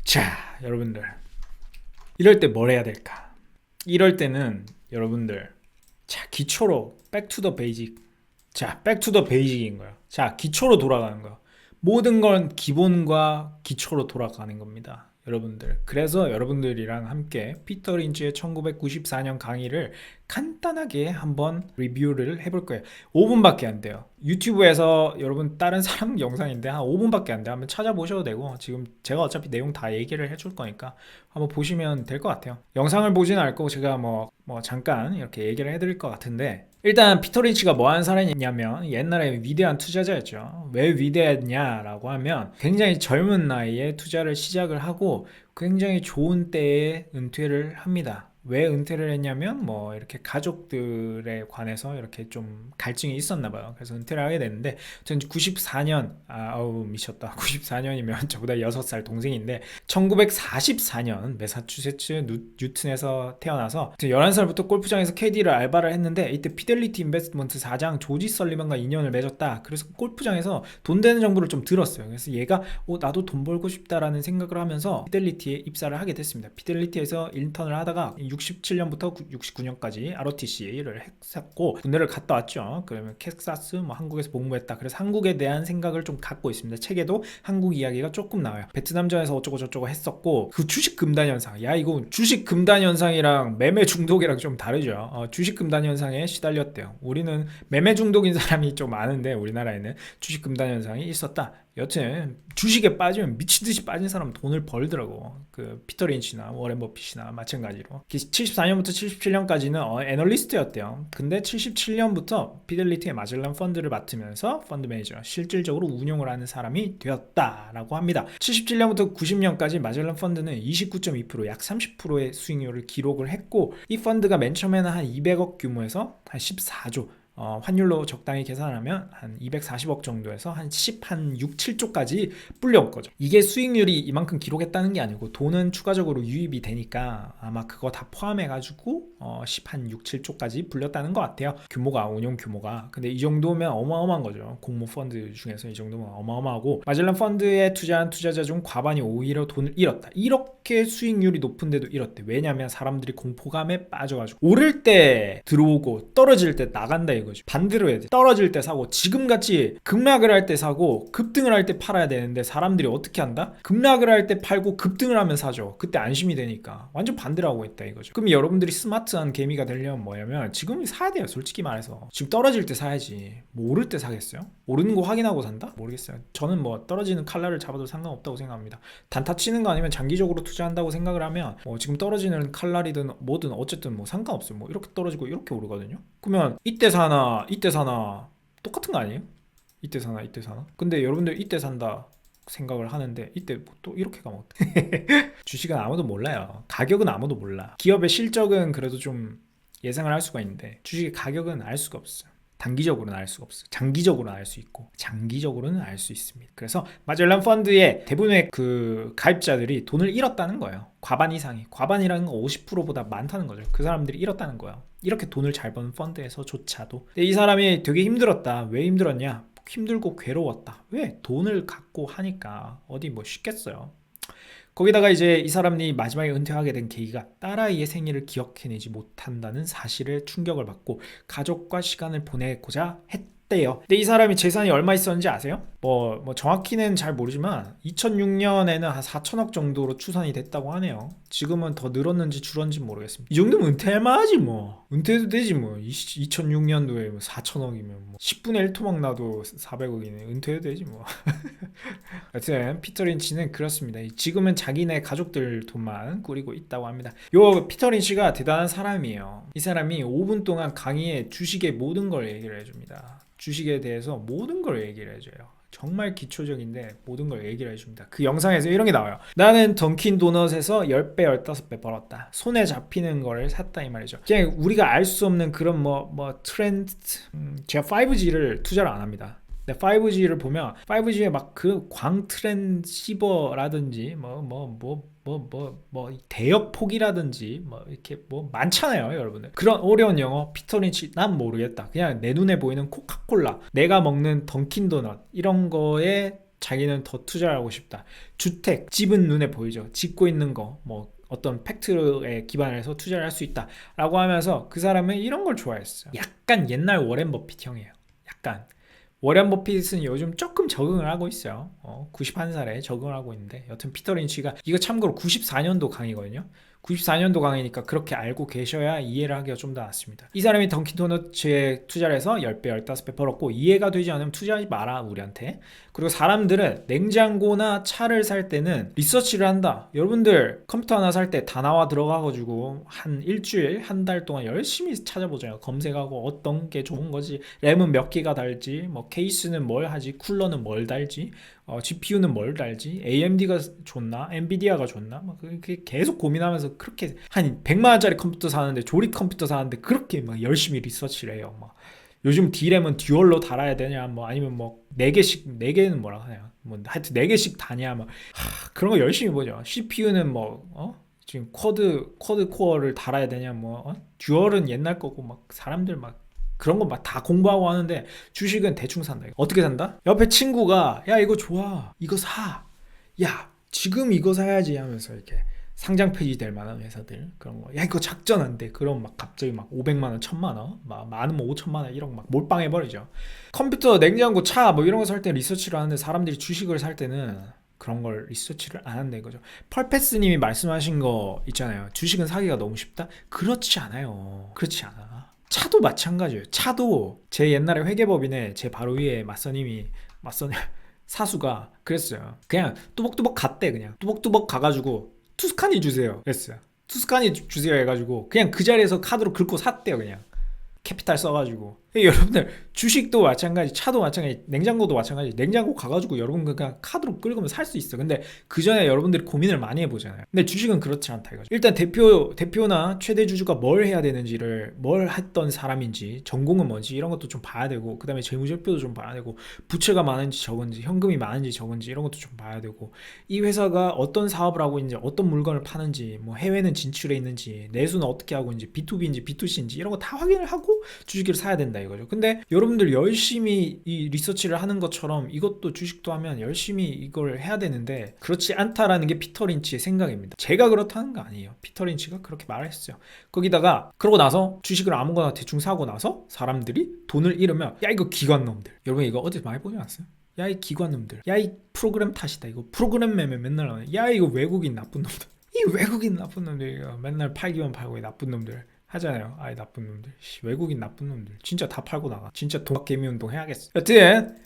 자, 여러분들 이럴 때 뭘 해야 될까? 이럴 때는 여러분들 자, 기초로 백투더 베이직. 자, 백투더 베이직인 거예요. 자, 기초로 돌아가는 거예요. 모든 건 기본과 기초로 돌아가는 겁니다, 여러분들. 그래서 여러분들이랑 함께 피터 린치의 1994년 강의를 간단하게 한번 리뷰를 해볼 거예요. 5분밖에 안 돼요. 유튜브에서 여러분 다른 사람 영상인데 한 5분밖에 안 돼요. 한번 찾아보셔도 되고, 지금 제가 어차피 내용 다 얘기를 해줄 거니까 한번 보시면 될 것 같아요. 영상을 보진 않을 거고 제가 뭐 잠깐 이렇게 얘기를 해드릴 것 같은데, 일단 피터 린치가 뭐 하는 사람이냐면 옛날에 위대한 투자자였죠. 왜 위대했냐라고 하면 굉장히 젊은 나이에 투자를 시작을 하고 굉장히 좋은 때에 은퇴를 합니다. 왜 은퇴를 했냐면 뭐 이렇게 가족들에 관해서 이렇게 좀 갈증이 있었나 봐요. 그래서 은퇴를 하게 됐는데, 전 94년 아우 미쳤다. 94년이면 저보다 6살 동생인데 1944년 매사추세츠 뉴튼에서 태어나서 11살부터 골프장에서 캐디를 알바를 했는데, 이때 피델리티 인베스트먼트 사장 조지 설리먼과 인연을 맺었다. 그래서 골프장에서 돈 되는 정보를 좀 들었어요. 그래서 얘가 나도 돈 벌고 싶다라는 생각을 하면서 피델리티에 입사를 하게 됐습니다. 피델리티에서 인턴을 하다가 67년부터 69년까지 ROTC를 했었고 군대를 갔다 왔죠. 그러면 텍사스 한국에서 복무했다. 그래서 한국에 대한 생각을 좀 갖고 있습니다. 책에도 한국 이야기가 조금 나와요. 베트남전에서 어쩌고 저쩌고 했었고, 그 주식 금단 현상, 야 이거 주식 금단 현상이랑 매매 중독이랑 좀 다르죠. 주식 금단 현상에 시달렸대요. 우리는 매매 중독인 사람이 좀 많은데 우리나라에는 주식 금단 현상이 있었다. 여튼 주식에 빠지면 미친듯이 빠진 사람은 돈을 벌더라고. 그 피터 린치나 워렌 버핏이나 마찬가지로 74년부터 77년까지는 애널리스트였대요. 근데 77년부터 피델리티의 마젤란 펀드를 맡으면서 펀드 매니저, 실질적으로 운용을 하는 사람이 되었다라고 합니다. 77년부터 90년까지 마젤란 펀드는 29.2%, 약 30%의 수익률을 기록을 했고, 이 펀드가 맨 처음에는 한 200억 규모에서 한 14조, 환율로 적당히 계산하면 한 240억 정도에서 한 6, 7조까지 불려온 거죠. 이게 수익률이 이만큼 기록했다는 게 아니고 돈은 추가적으로 유입이 되니까 아마 그거 다 포함해가지고 6, 7조까지 불렸다는 것 같아요. 운용 규모가. 근데 이 정도면 어마어마한 거죠. 공모 펀드 중에서 이 정도면 어마어마하고, 마젤란 펀드에 투자한 투자자 중 과반이 오히려 돈을 잃었다. 이렇게 수익률이 높은데도 잃었대. 왜냐면 사람들이 공포감에 빠져가지고 오를 때 들어오고 떨어질 때 나간다 이거죠. 반대로 해야 돼. 떨어질 때 사고, 지금같이 급락을 할 때 사고 급등을 할 때 팔아야 되는데 사람들이 어떻게 한다? 급락을 할 때 팔고 급등을 하면 사죠. 그때 안심이 되니까. 완전 반대로 하고 있다 이거죠. 그럼 여러분들이 스마트한 개미가 되려면 뭐냐면 지금 사야 돼요. 솔직히 말해서 지금 떨어질 때 사야지. 뭐 오를 때 사겠어요? 오르는 거 확인하고 산다? 모르겠어요. 저는 뭐 떨어지는 칼날을 잡아도 상관없다고 생각합니다. 단타 치는 거 아니면 장기적으로 투자한다고 생각을 하면 지금 떨어지는 칼날이든 뭐든 어쨌든 뭐 상관없어요. 뭐 이렇게 떨어지고 이렇게 오르거든요. 그러면 이때 사나 이때 사나 똑같은 거 아니에요? 이때 사나 이때 사나? 근데 여러분들 이때 산다 생각을 하는데 이때 또 이렇게 가면 어떡해? 주식은 아무도 몰라요. 가격은 아무도 몰라. 기업의 실적은 그래도 좀 예상을 할 수가 있는데 주식의 가격은 알 수가 없어요. 단기적으로는 알 수가 없어요. 장기적으로는 알 수 있고 장기적으로는 알 수 있습니다. 그래서 마젤란 펀드의 대부분의 그 가입자들이 돈을 잃었다는 거예요. 과반 이상이. 과반이라는 건 50%보다 많다는 거죠. 그 사람들이 잃었다는 거예요. 이렇게 돈을 잘 버는 펀드에서조차도. 근데 이 사람이 되게 힘들었다. 왜 힘들었냐? 힘들고 괴로웠다. 왜? 돈을 갖고 하니까 어디 뭐 쉽겠어요. 거기다가 이제 이 사람이 마지막에 은퇴하게 된 계기가 딸아이의 생일을 기억해내지 못한다는 사실에 충격을 받고 가족과 시간을 보내고자 했대요. 근데 이 사람이 재산이 얼마 있었는지 아세요? 뭐 정확히는 잘 모르지만 2006년에는 한 4천억 정도로 추산이 됐다고 하네요. 지금은 더 늘었는지 줄었는지 모르겠습니다. 이 정도면 은퇴할만 하지 뭐. 은퇴해도 되지 뭐. 2006년도에 뭐 4천억이면 뭐 10분의 1토막 나도 400억이네. 은퇴해도 되지 뭐. 하여튼 피터 린치는 그렇습니다. 지금은 자기네 가족들 돈만 꾸리고 있다고 합니다. 요 피터 린치가 대단한 사람이에요. 이 사람이 5분 동안 강의에 주식의 모든 걸 얘기를 해줍니다. 주식에 대해서 모든 걸 얘기를 해줘요. 정말 기초적인데 모든 걸 얘기를 해줍니다. 그 영상에서 이런 게 나와요. 나는 던킨 도넛에서 10배, 15배 벌었다. 손에 잡히는 거를 샀다 이 말이죠. 그냥 우리가 알 수 없는 그런 뭐 트렌드, 제가 5G를 투자를 안 합니다. 근데 5G를 보면 5G에 막 그 광 트랜시버라든지 대역폭이라든지 뭐 이렇게 뭐 많잖아요, 여러분들. 그런 어려운 영어 피터 린치 난 모르겠다. 그냥 내 눈에 보이는 코카콜라, 내가 먹는 던킨 도넛 이런 거에 자기는 더 투자를 하고 싶다. 주택, 집은 눈에 보이죠. 짓고 있는 거, 뭐 어떤 팩트에 기반해서 투자를 할 수 있다라고 하면서 그 사람은 이런 걸 좋아했어요. 약간 옛날 워렌 버핏형이에요. 약간 워렌 버핏은 요즘 조금 적응을 하고 있어요. 91살에 적응을 하고 있는데 여튼 피터 린치가 이거 참고로 94년도 강의거든요. 94년도 강의니까 그렇게 알고 계셔야 이해를 하기가 좀 더 낫습니다. 이 사람이 던킨도너츠에 투자를 해서 10배, 15배 벌었고 이해가 되지 않으면 투자하지 마라 우리한테. 그리고 사람들은 냉장고나 차를 살 때는 리서치를 한다. 여러분들 컴퓨터 하나 살 때 다나와 들어가가지고 한 일주일, 한 달 동안 열심히 찾아보잖아요. 검색하고 어떤 게 좋은 거지, 램은 몇 개가 달지, 뭐 케이스는 뭘 하지, 쿨러는 뭘 달지, GPU는 뭘 달지, AMD가 좋나, 엔비디아가 좋나, 막 그렇게 계속 고민하면서 그렇게 한 100만 원짜리 컴퓨터 사는데, 조립 컴퓨터 사는데 그렇게 막 열심히 리서치를 해요. 막 요즘 D램은 듀얼로 달아야 되냐, 뭐 아니면 뭐 4개씩, 4개는 뭐라 하냐, 뭐 하여튼 4개씩 다냐, 막 그런 거 열심히 보죠. CPU는 뭐 지금 쿼드 코어를 달아야 되냐, 뭐 듀얼은 옛날 거고, 막 사람들 막 그런 거 막 다 공부하고 하는데 주식은 대충 산다. 어떻게 산다? 옆에 친구가 야 이거 좋아, 이거 사, 야 지금 이거 사야지 하면서 이렇게 상장 폐지될 만한 회사들, 그런 거, 야 이거 작전한대, 그럼 막 갑자기 막 500만 원, 1000만 원, 막 많으면 5천만 원, 이런 거 막 몰빵해 버리죠. 컴퓨터, 냉장고, 차 뭐 이런 거 살 때 리서치를 하는데, 사람들이 주식을 살 때는 그런 걸 리서치를 안 한다 이거죠. 펄패스님이 말씀하신 거 있잖아요. 주식은 사기가 너무 쉽다. 그렇지 않아요. 그렇지 않아. 차도 마찬가지예요. 차도 제 옛날에 회계법인에 제 바로 위에 맞선 사수가 그랬어요. 그냥 뚜벅뚜벅 갔대. 그냥 뚜벅뚜벅 가가지고 투스카니 주세요 그랬어요. 투스카니 주세요 해가지고 그냥 그 자리에서 카드로 긁고 샀대요. 그냥 캐피탈 써가지고. 여러분들 주식도 마찬가지, 차도 마찬가지, 냉장고도 마찬가지. 냉장고 가가지고 여러분 그냥 카드로 끌으면 살 수 있어. 근데 그 전에 여러분들이 고민을 많이 해보잖아요. 근데 주식은 그렇지 않다 이거죠. 일단 대표나 최대 주주가 뭘 해야 되는지를, 뭘 했던 사람인지, 전공은 뭔지 이런 것도 좀 봐야 되고, 그 다음에 재무제표도 좀 봐야 되고, 부채가 많은지 적은지, 현금이 많은지 적은지 이런 것도 좀 봐야 되고, 이 회사가 어떤 사업을 하고 있는지, 어떤 물건을 파는지, 뭐 해외는 진출해 있는지, 내수는 어떻게 하고 있는지, B2B인지 B2C인지 이런 거 다 확인을 하고 주식을 사야 된다 이거죠. 근데 여러분들 열심히 이 리서치를 하는 것처럼 이것도 주식도 하면 열심히 이걸 해야 되는데, 그렇지 않다라는 게 피터 린치의 생각입니다. 제가 그렇다는 거 아니에요. 피터 린치가 그렇게 말했어요. 거기다가 그러고 나서 주식을 아무거나 대충 사고 나서 사람들이 돈을 잃으면, 야 이거 기관놈들, 여러분 이거 어디서 많이 보지 않았어요? 야 이 기관놈들, 야 이 프로그램 탓이다, 이거 프로그램 매매 맨날 나오네, 야 이거 외국인 나쁜 놈들, 이 외국인 나쁜 놈들, 이거 맨날 팔기만 팔고, 이 나쁜 놈들 하잖아요. 아이 나쁜 놈들, 외국인 나쁜 놈들, 진짜 다 팔고 나가. 진짜 도박개미 운동 해야겠어. 여튼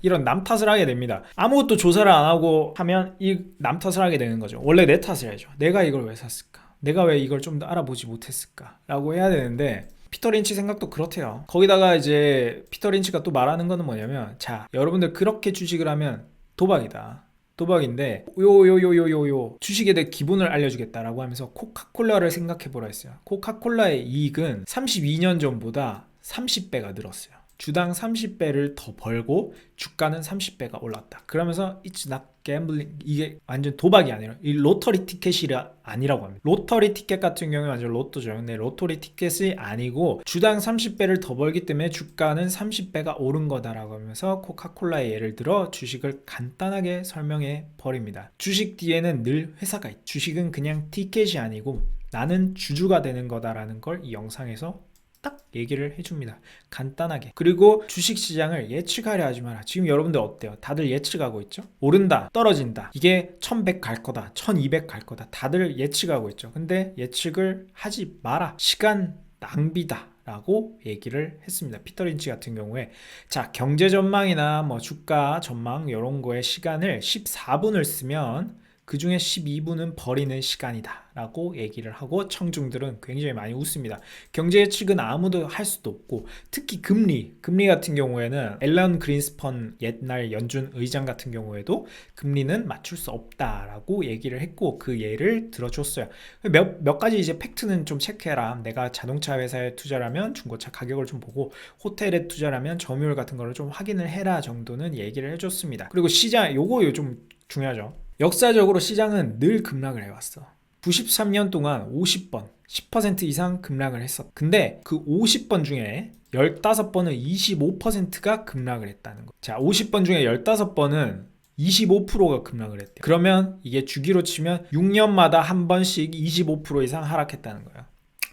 이런 남 탓을 하게 됩니다. 아무것도 조사를 안 하고 하면 이 남 탓을 하게 되는 거죠. 원래 내 탓을 해야죠. 내가 이걸 왜 샀을까, 내가 왜 이걸 좀 더 알아보지 못했을까 라고 해야 되는데, 피터 린치 생각도 그렇대요. 거기다가 이제 피터 린치가 또 말하는 거는 뭐냐면, 자 여러분들 그렇게 주식을 하면 도박이다. 도박인데 요요요요요 주식에 대해 기본을 알려주겠다라고 하면서 코카콜라를 생각해보라 했어요. 코카콜라의 이익은 32년 전보다 30배가 늘었어요. 주당 30배를 더 벌고 주가는 30배가 올랐다. 그러면서 It's not gambling, 이게 완전 도박이 아니라 이 로터리 티켓이 아니라고 합니다. 로터리 티켓 같은 경우는 완전 로또죠. 근데 로터리 티켓이 아니고 주당 30배를 더 벌기 때문에 주가는 30배가 오른 거다라고 하면서 코카콜라의 예를 들어 주식을 간단하게 설명해 버립니다. 주식 뒤에는 늘 회사가 있다. 주식은 그냥 티켓이 아니고 나는 주주가 되는 거다라는 걸 이 영상에서 딱 얘기를 해줍니다. 간단하게. 그리고 주식시장을 예측하려 하지 마라. 지금 여러분들 어때요? 다들 예측하고 있죠? 오른다, 떨어진다, 이게 1100 갈 거다, 1200 갈 거다, 다들 예측하고 있죠. 근데 예측을 하지 마라. 시간 낭비다 라고 얘기를 했습니다. 피터 린치 같은 경우에, 자 경제 전망이나 뭐 주가 전망 이런 거에 시간을 14분을 쓰면 그 중에 12분은 버리는 시간이다 라고 얘기를 하고, 청중들은 굉장히 많이 웃습니다. 경제 예측은 아무도 할 수도 없고, 특히 금리 같은 경우에는 앨런 그린스펀 옛날 연준 의장 같은 경우에도 금리는 맞출 수 없다라고 얘기를 했고, 그 예를 들어줬어요. 몇 가지 이제 팩트는 좀 체크해라. 내가 자동차 회사에 투자를 하면 중고차 가격을 좀 보고, 호텔에 투자를 하면 점유율 같은 거를 좀 확인을 해라 정도는 얘기를 해줬습니다. 그리고 시장, 요거 좀 중요하죠. 역사적으로 시장은 늘 급락을 해왔어. 93년 동안 50번 10% 이상 급락을 했어. 근데 그 50번 중에 15번은 25%가 급락을 했다는 거. 자 50번 중에 15번은 25%가 급락을 했대요. 그러면 이게 주기로 치면 6년마다 한 번씩 25% 이상 하락했다는 거예요.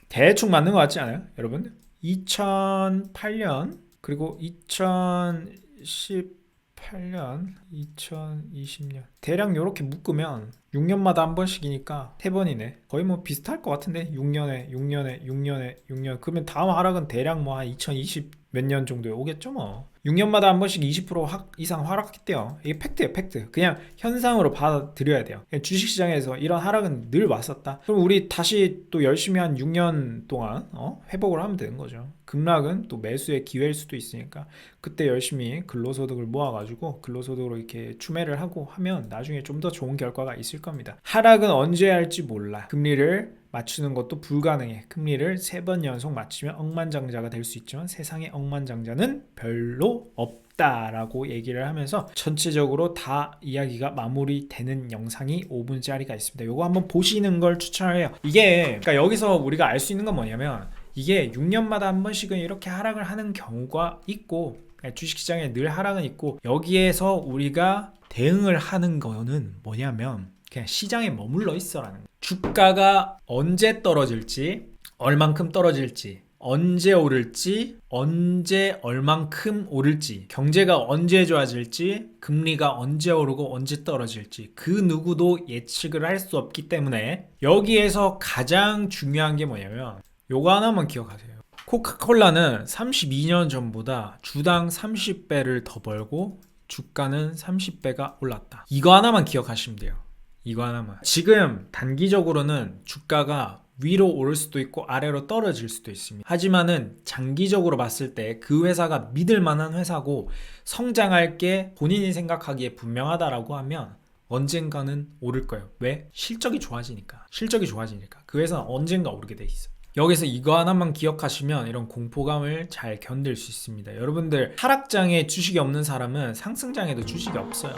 대충 맞는 것 같지 않아요? 여러분? 2008년 그리고 2018년 2020년 대략 이렇게 묶으면 6년마다 한 번씩이니까 3번이네. 거의 뭐 비슷할 것 같은데 6년에 그러면 다음 하락은 대략 뭐 한 2020 몇 년 정도에 오겠죠 뭐. 6년마다 한 번씩 20% 이상 하락했대요. 이게 팩트예요, 팩트. 그냥 현상으로 받아들여야 돼요. 주식시장에서 이런 하락은 늘 왔었다. 그럼 우리 다시 또 열심히 한 6년 동안 회복을 하면 되는 거죠. 급락은 또 매수의 기회일 수도 있으니까 그때 열심히 근로소득을 모아가지고 근로소득으로 이렇게 추매를 하고 하면 나중에 좀 더 좋은 결과가 있을 겁니다. 하락은 언제 할지 몰라. 금리를 맞추는 것도 불가능해. 금리를 3번 연속 맞추면 억만장자가 될 수 있지만 세상에 억만장자는 별로 없다라고 얘기를 하면서 전체적으로 다 이야기가 마무리되는 영상이 5분짜리가 있습니다. 요거 한번 보시는 걸 추천해요. 이게 그러니까 여기서 우리가 알 수 있는 건 뭐냐면 이게 6년마다 한 번씩은 이렇게 하락을 하는 경우가 있고 주식시장에 늘 하락은 있고 여기에서 우리가 대응을 하는 거는 뭐냐면 그냥 시장에 머물러 있어라는 거예요. 주가가 언제 떨어질지 얼만큼 떨어질지 언제 오를지 언제 얼만큼 오를지 경제가 언제 좋아질지 금리가 언제 오르고 언제 떨어질지 그 누구도 예측을 할 수 없기 때문에 여기에서 가장 중요한 게 뭐냐면 요거 하나만 기억하세요. 코카콜라는 32년 전보다 주당 30배를 더 벌고 주가는 30배가 올랐다. 이거 하나만 기억하시면 돼요. 이거 하나만. 지금 단기적으로는 주가가 위로 오를 수도 있고 아래로 떨어질 수도 있습니다. 하지만은 장기적으로 봤을 때 그 회사가 믿을 만한 회사고 성장할 게 본인이 생각하기에 분명하다라고 하면 언젠가는 오를 거예요. 왜? 실적이 좋아지니까. 그 회사는 언젠가 오르게 돼 있어. 여기서 이거 하나만 기억하시면 이런 공포감을 잘 견딜 수 있습니다. 여러분들 하락장에 주식이 없는 사람은 상승장에도 주식이 없어요.